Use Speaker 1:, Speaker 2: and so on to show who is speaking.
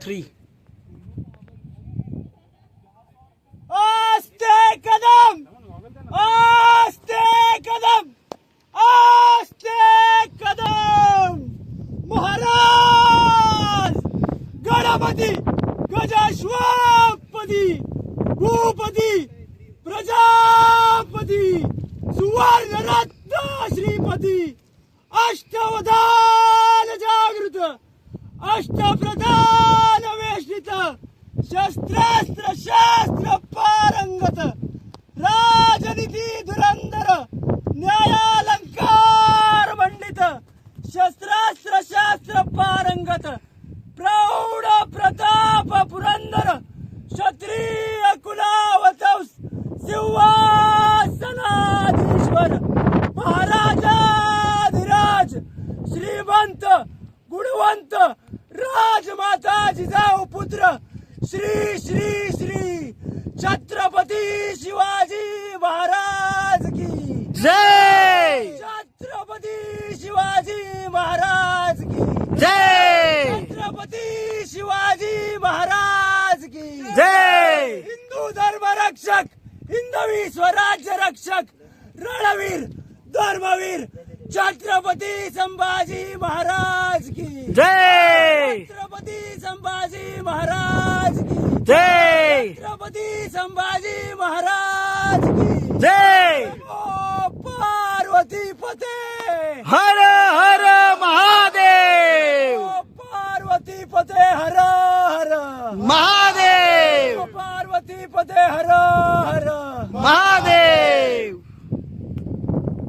Speaker 1: 3.
Speaker 2: आस्ते कदम, आस्ते कदम, आस्ते कदम. महाराज गणपती गजाश्वपदी भूपती प्रजापती सुवर्णरत्न श्रीपती अष्टवधान जागृत अष्टप्रधान वेष्टित शस्त्रास्त्र शास्त्र पारंगत राजनीती धुरंधर न्यायालंकार मंडित शस्त्रास्त्र शास्त्र पारंगत प्रौढ प्रताप पुरंदर क्षत्रिय कुलावतव सिंहासनाधीश्वर महाराजाधिराज श्रीमंत गुणवंत राजमाता जिजाऊ पुत्र श्री श्री श्री छत्रपती शिवाजी महाराज की
Speaker 1: जय.
Speaker 2: छत्रपती शिवाजी महाराज की
Speaker 1: जय.
Speaker 2: छत्रपती शिवाजी महाराज की
Speaker 1: जय.
Speaker 2: हिंदू धर्म रक्षक हिंदवी स्वराज्य रक्षक रणवीर धर्मवीर छत्रपती संभाजी महाराज की
Speaker 1: जय.
Speaker 2: छत्रपती संभाजी महाराज की
Speaker 1: जय.
Speaker 2: छत्रपती संभाजी महाराज की
Speaker 1: जय.
Speaker 2: नमो पार्वती पते